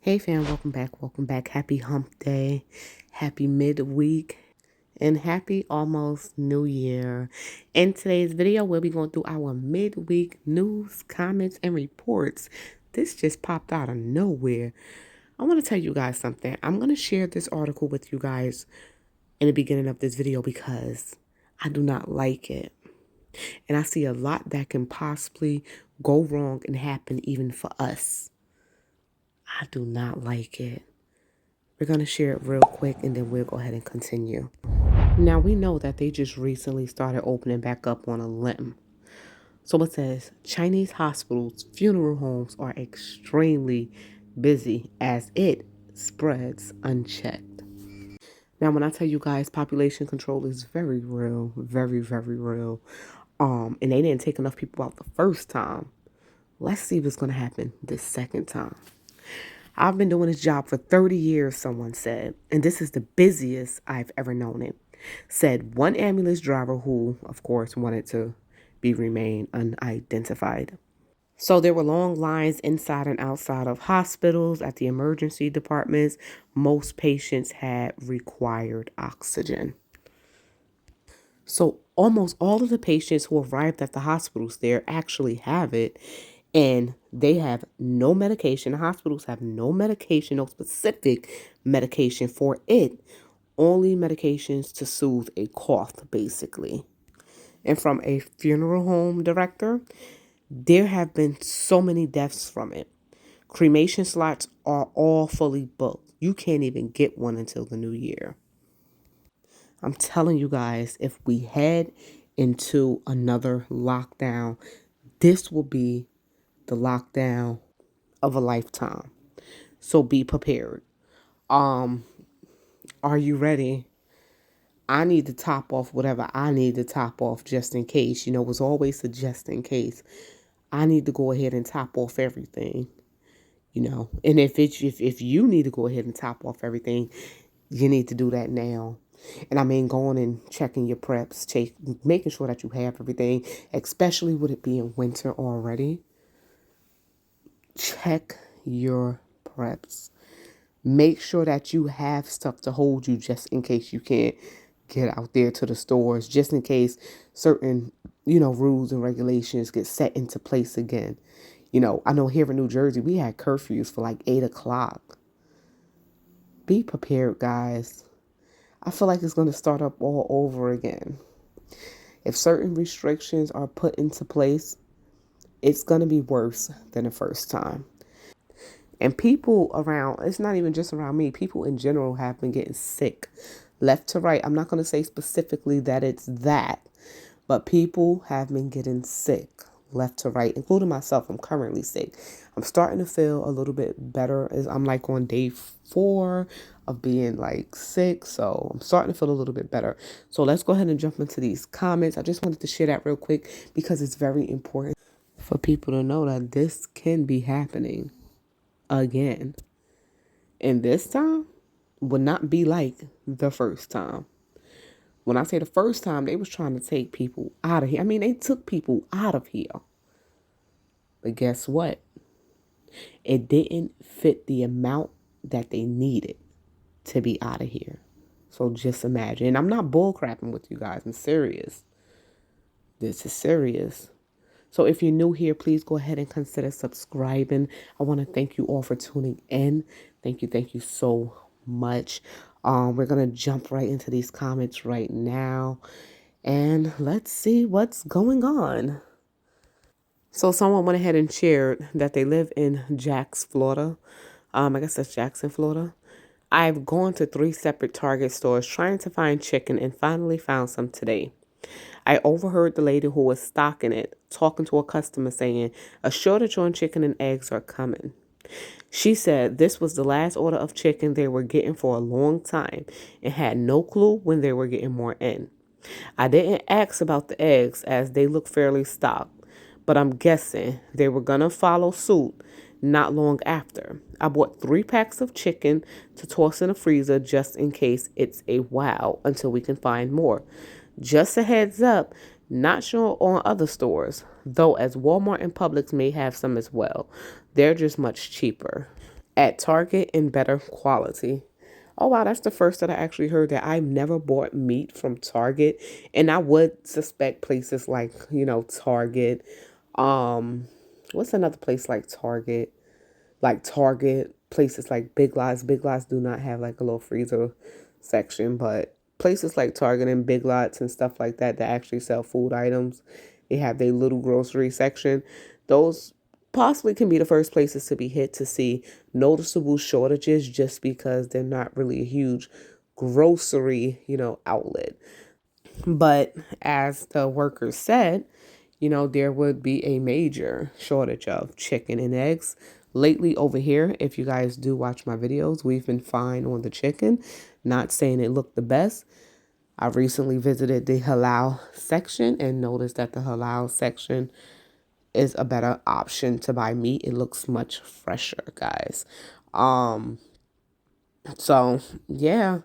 Hey fam, welcome back. Welcome back. Happy hump day. Happy midweek. And happy almost new year. In today's video, we'll be going through our midweek news, comments, and reports. This just popped out of nowhere. I want to tell you guys something. I'm going to share this article with you guys in the beginning of this video because I do not like it. And I see a lot that can possibly go wrong and happen even for us. I do not like it. We're going to share it real quick and then we'll go ahead and continue. Now, we know that they just recently started opening back up on a limb. So it says Chinese hospitals, funeral homes are extremely busy as it spreads unchecked. Now, when I tell you guys population control is very real, very, very real. And they didn't take enough people out the first time. Let's see what's going to happen the second time. I've been doing this job for 30 years, someone said, and this is the busiest I've ever known it, said one ambulance driver who, of course, wanted to remain unidentified. So there were long lines inside and outside of hospitals, at the emergency departments. Most patients had required oxygen. So almost all of the patients who arrived at the hospitals there actually have it. And they have no medication. The hospitals have no medication, no specific medication for it. Only medications to soothe a cough, basically. And from a funeral home director, there have been so many deaths from it. Cremation slots are all fully booked. You can't even get one until the new year. I'm telling you guys, if we head into another lockdown, this will be the lockdown of a lifetime. So be prepared. Are you ready? I need to top off whatever I need to top off just in case. You know, it's always a just in case. I need to go ahead and top off everything. You know, and if you need to go ahead and top off everything, you need to do that now. And I mean, going and checking your preps, making sure that you have everything, especially with it being winter already. Check your preps. Make sure that you have stuff to hold you just in case you can't get out there to the stores, just in case certain, rules and regulations get set into place again. I know here in New Jersey, we had curfews for like 8 o'clock. Be prepared, guys. I feel like it's going to start up all over again. If certain restrictions are put into place, it's going to be worse than the first time. And people around, it's not even just around me, people in general have been getting sick left to right. I'm not going to say specifically that it's that, but people have been getting sick left to right, including myself. I'm currently sick. I'm starting to feel a little bit better. I'm like on day 4 of being like sick. So I'm starting to feel a little bit better. So let's go ahead and jump into these comments. I just wanted to share that real quick because it's very important for people to know that this can be happening again. And this time would not be like the first time. When I say the first time, they was trying to take people out of here. I mean, they took people out of here. But guess what? It didn't fit the amount that they needed to be out of here. So just imagine. And I'm not bullcrapping with you guys. I'm serious. This is serious. So if you're new here, please go ahead and consider subscribing. I want to thank you all for tuning in. Thank you so much. We're going to jump right into these comments right now. And let's see what's going on. So someone went ahead and shared that they live in Jackson, Florida. I guess that's Jackson, Florida. I've gone to 3 separate Target stores trying to find chicken and finally found some today. I overheard the lady who was stocking it talking to a customer saying, a shortage on chicken and eggs are coming. She said this was the last order of chicken they were getting for a long time and had no clue when they were getting more in. I didn't ask about the eggs as they look fairly stocked, but I'm guessing they were going to follow suit not long after. I bought 3 packs of chicken to toss in the freezer just in case it's a while until we can find more. Just a heads up, not sure on other stores, though as Walmart and Publix may have some as well. They're just much cheaper. at Target in better quality. Oh wow, that's the first that I actually heard that. I've never bought meat from Target, and I would suspect places like, Target. Um, what's another place like Target? Like Target, places like Big Lots. Big Lots do not have like a little freezer section, but places like Target and Big Lots and stuff like that that actually sell food items, they have their little grocery section. Those possibly can be the first places to be hit to see noticeable shortages just because they're not really a huge grocery, outlet. But as the workers said, there would be a major shortage of chicken and eggs. Lately over here, if you guys do watch my videos, we've been fine on the chicken. Not saying it looked the best. I recently visited the halal section and noticed that the halal section is a better option to buy meat. It looks much fresher, guys. Um, so yeah,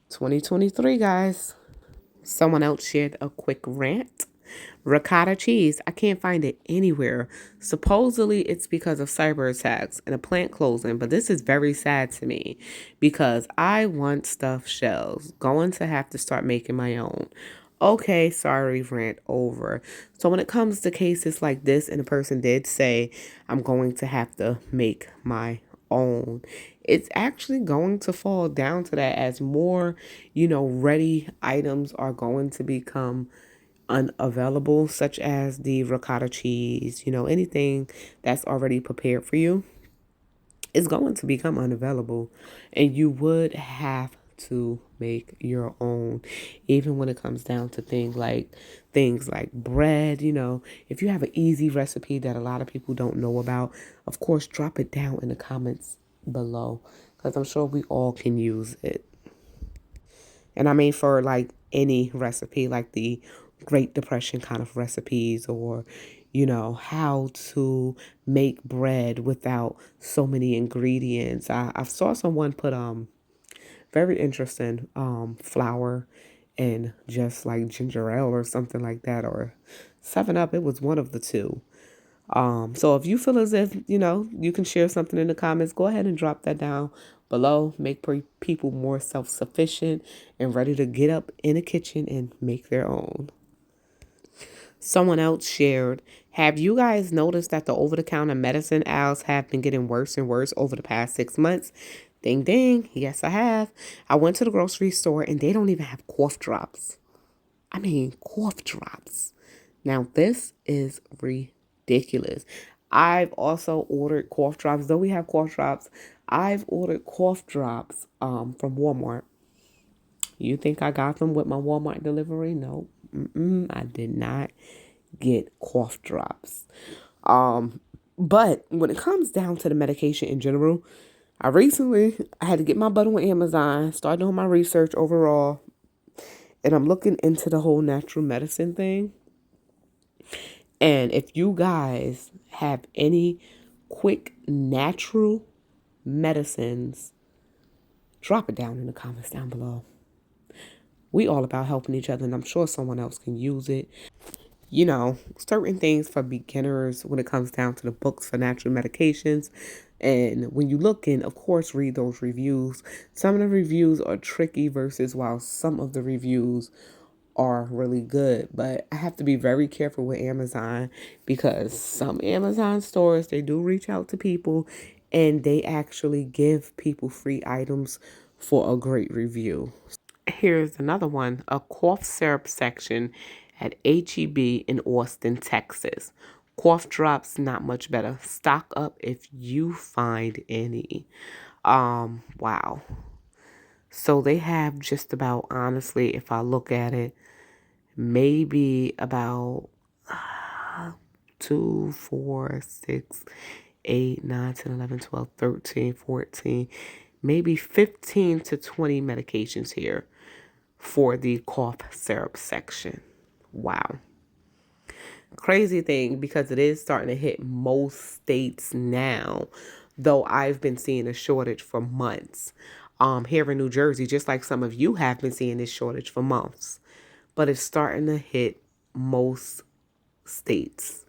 2023, guys. Someone else shared a quick rant. Ricotta cheese, I can't find it anywhere. Supposedly, it's because of cyber attacks and a plant closing, but this is very sad to me because I want stuffed shells. Going to have to start making my own. Okay, sorry, rant over. So when it comes to cases like this, and a person did say, I'm going to have to make my own, it's actually going to fall down to that as more, ready items are going to become unavailable, such as the ricotta cheese, anything that's already prepared for you is going to become unavailable. And you would have to make your own, even when it comes down to things like bread. If you have an easy recipe that a lot of people don't know about, of course drop it down in the comments below, because I'm sure we all can use it. And I mean, for like any recipe, like the Great Depression kind of recipes, or, how to make bread without so many ingredients. I saw someone put, very interesting, flour and just like ginger ale or something like that, or 7 Up. It was one of the two. So if you feel as if, you can share something in the comments, go ahead and drop that down below. Make people more self-sufficient and ready to get up in the kitchen and make their own. Someone else shared, have you guys noticed that the over-the-counter medicine aisles have been getting worse and worse over the past 6 months? Ding, ding. Yes, I have. I went to the grocery store and they don't even have cough drops. I mean, cough drops. Now, this is ridiculous. I've also ordered cough drops. Though we have cough drops, I've ordered cough drops from Walmart. You think I got them with my Walmart delivery? No. I did not get cough drops. But when it comes down to the medication in general, I had to get my butt on Amazon, start doing my research overall, and I'm looking into the whole natural medicine thing. And if you guys have any quick natural medicines, drop it down in the comments down below. We all about helping each other, and I'm sure someone else can use it. Certain things for beginners when it comes down to the books for natural medications. And when you look in, of course, read those reviews. Some of the reviews are tricky versus while some of the reviews are really good. But I have to be very careful with Amazon, because some Amazon stores, they do reach out to people and they actually give people free items for a great review. Here's another one, a cough syrup section at HEB in Austin, Texas. Cough drops, not much better. Stock up if you find any. Wow. So they have just about, honestly, if I look at it, maybe about 2, 4, 6, 8, 9, 10, 11, 12, 13, 14, maybe 15 to 20 medications here for the cough syrup section. Wow. Crazy thing, because it is starting to hit most states now, though I've been seeing a shortage for months. Here in New Jersey, just like some of you have been seeing this shortage for months, but it's starting to hit most states.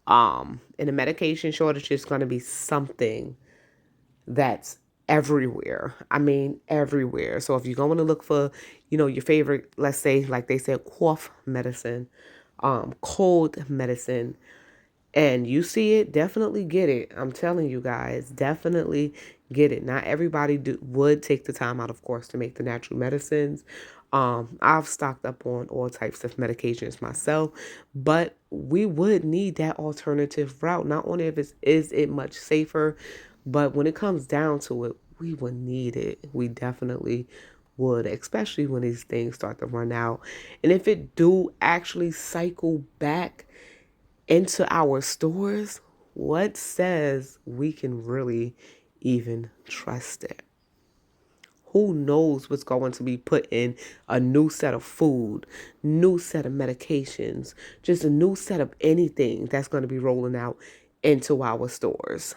And the medication shortage is going to be something that's everywhere. I mean, everywhere. So if you're going to look for, your favorite, let's say, like they said, cough medicine, cold medicine, and you see it, definitely get it. I'm telling you guys, definitely get it. Not everybody would take the time out, of course, to make the natural medicines. I've stocked up on all types of medications myself, but we would need that alternative route. Not only is it much safer, but when it comes down to it, we would need it. We definitely would, especially when these things start to run out. And if it do actually cycle back into our stores, what says we can really even trust it? Who knows what's going to be put in a new set of food, new set of medications, just a new set of anything that's going to be rolling out into our stores.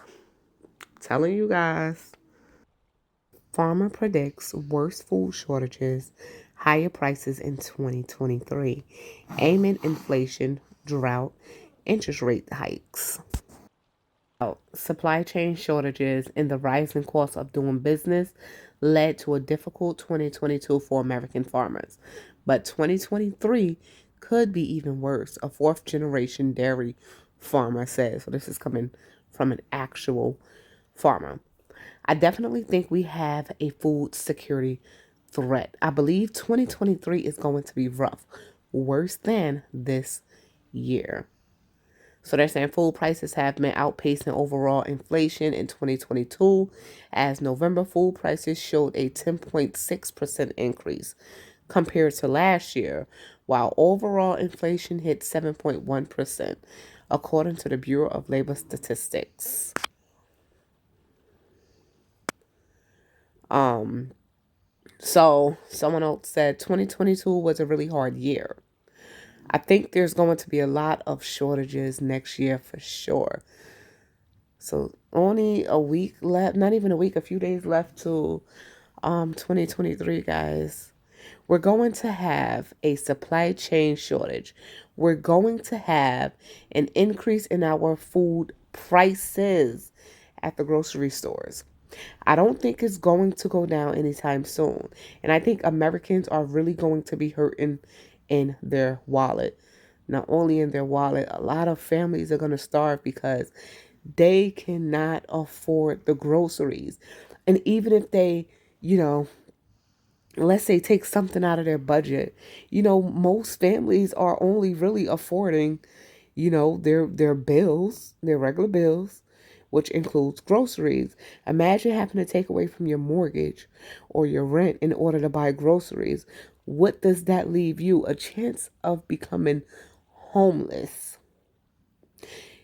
I'm telling you guys. Farmer predicts worse food shortages, higher prices in 2023, aiming inflation, drought, interest rate hikes. Supply chain shortages and the rising cost of doing business led to a difficult 2022 for American farmers. But 2023 could be even worse, a fourth generation dairy farmer says. So this is coming from an actual farmer. I definitely think we have a food security threat. I believe 2023 is going to be rough, worse than this year. So they're saying food prices have been outpacing overall inflation in 2022, as November food prices showed a 10.6% increase compared to last year, while overall inflation hit 7.1%, according to the Bureau of Labor Statistics. So someone else said 2022 was a really hard year. I think there's going to be a lot of shortages next year for sure. So only a week left, not even a week, a few days left to 2023, guys. We're going to have a supply chain shortage. We're going to have an increase in our food prices at the grocery stores. I don't think it's going to go down anytime soon. And I think Americans are really going to be hurting in their wallet. Not only in their wallet, a lot of families are going to starve because they cannot afford the groceries. And even if they, you know, let's say take something out of their budget, most families are only really affording, their bills, their regular bills, which includes groceries. Imagine having to take away from your mortgage or your rent in order to buy groceries. What does that leave you? A chance of becoming homeless.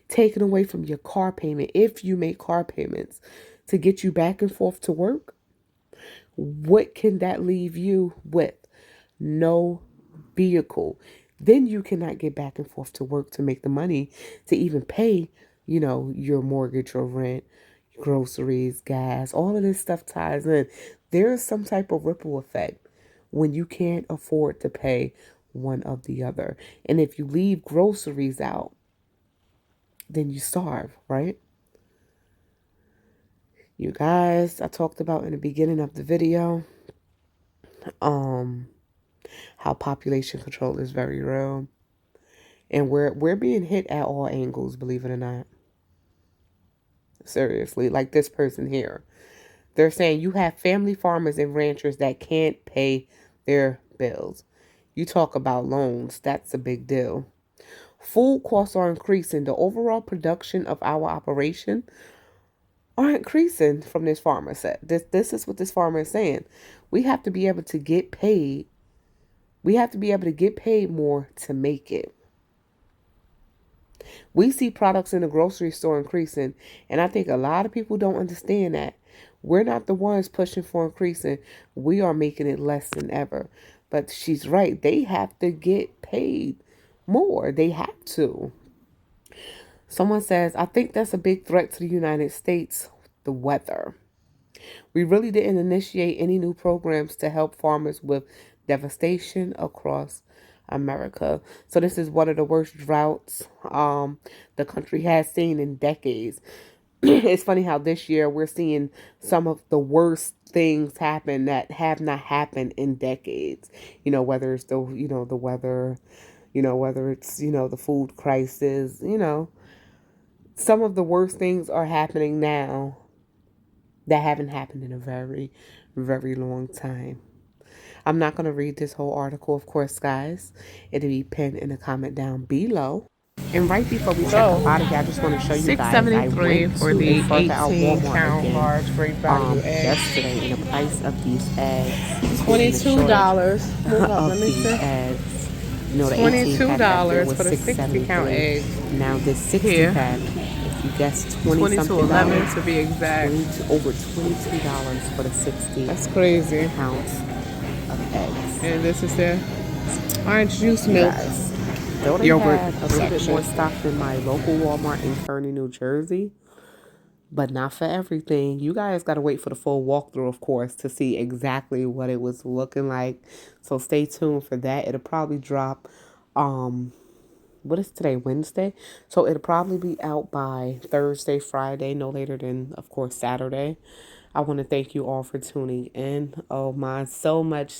Taken away from your car payment, if you make car payments to get you back and forth to work, what can that leave you with? No vehicle. Then you cannot get back and forth to work to make the money to even pay, your mortgage or rent, groceries, gas, all of this stuff ties in. There is some type of ripple effect when you can't afford to pay one of the other. And if you leave groceries out, then you starve, right? You guys, I talked about in the beginning of the video, how population control is very real. And we're being hit at all angles, believe it or not. Seriously, like this person here. They're saying you have family farmers and ranchers that can't pay their bills. You talk about loans, that's a big deal. Food costs are increasing. The overall production of our operation are increasing from this farmer said. This is what this farmer is saying. We have to be able to get paid. We have to be able to get paid more to make it. We see products in the grocery store increasing, and I think a lot of people don't understand that. We're not the ones pushing for increasing. We are making it less than ever. But she's right. They have to get paid more. They have to. Someone says, I think that's a big threat to the United States, the weather. We really didn't initiate any new programs to help farmers with devastation across America. So this is one of the worst droughts the country has seen in decades. it's funny how this year we're seeing some of the worst things happen that have not happened in decades. Whether it's the weather, whether it's, the food crisis, some of the worst things are happening now that haven't happened in a very, very long time. I'm not going to read this whole article, of course, guys. It'll be pinned in the comment down below. And right before we check up out of here, I just want to show you guys, I went for to a the further out 18 Walmart count again large great value eggs. yesterday, and the price of these eggs, $22. Move up, let of me these see. eggs, the 18 pack back there was $22 for the 60 count eggs. Now this 60 Here. pack, if you guess 20 something $22.11 to be exact. over $22 for the 60. That's crazy. Counts of eggs. And this is the orange juice milk. Guys, though they Yogurt had a little bit section. more stock than my local Walmart in Kearney, New Jersey, but not for everything. You guys got to wait for the full walkthrough, of course, to see exactly what it was looking like. So stay tuned for that. It'll probably drop, what is today, Wednesday? So it'll probably be out by Thursday, Friday, no later than, of course, Saturday. I want to thank you all for tuning in. Oh my, so much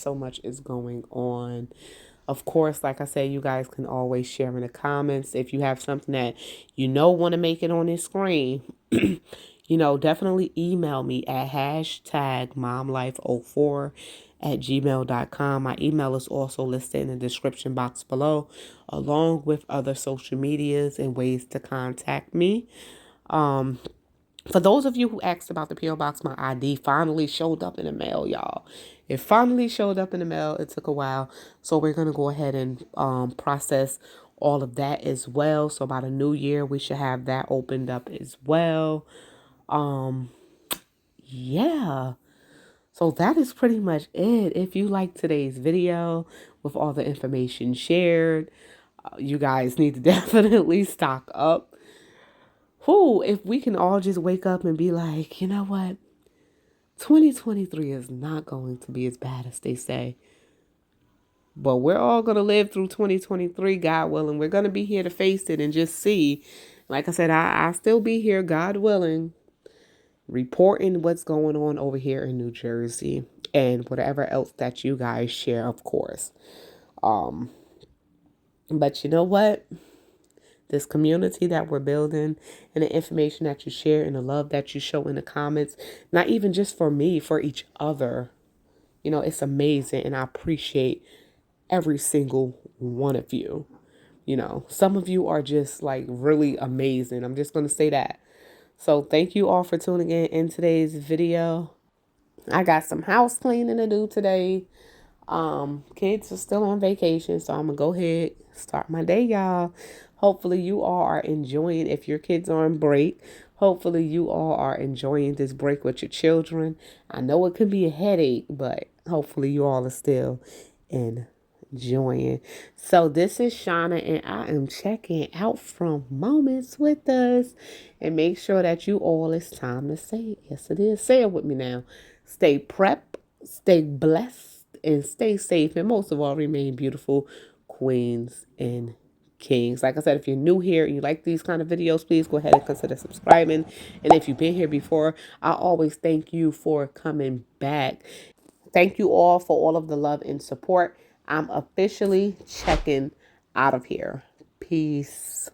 is going on. Of course, like I said, you guys can always share in the comments. If you have something that want to make it on this screen, definitely email me at #momlife04@gmail.com. My email is also listed in the description box below, along with other social medias and ways to contact me. For those of you who asked about the P.O. Box, my ID finally showed up in the mail, y'all. It finally showed up in the mail. It took a while. So we're going to go ahead and process all of that as well. So by the new year, we should have that opened up as well. Yeah. So that is pretty much it. If you like today's video with all the information shared, you guys need to definitely stock up. If we can all just wake up and be like, you know what? 2023 is not going to be as bad as they say. But we're all going to live through 2023, God willing. We're going to be here to face it and just see. Like I said, I'll still be here, God willing, reporting what's going on over here in New Jersey and whatever else that you guys share, of course. But you know what? This community that we're building and the information that you share and the love that you show in the comments, not even just for me, for each other, it's amazing. And I appreciate every single one of you. Some of you are just like really amazing. I'm just going to say that. So thank you all for tuning in today's video. I got some house cleaning to do today. Kids are still on vacation, so I'm gonna go ahead, start my day, y'all. Hopefully you all are enjoying, if your kids are on break, hopefully you all are enjoying this break with your children. I know it can be a headache, but hopefully you all are still enjoying. So this is Shauna, and I am checking out from Moments with Us. And make sure that you all, it's time to say it. Yes, it is. Say it with me now. Stay prep, stay blessed, and stay safe. And most of all, remain beautiful queens and kings. Like I said, if you're new here and you like these kind of videos, please go ahead and consider subscribing. And if you've been here before, I always thank you for coming back. Thank you all for all of the love and support. I'm officially checking out of here. Peace.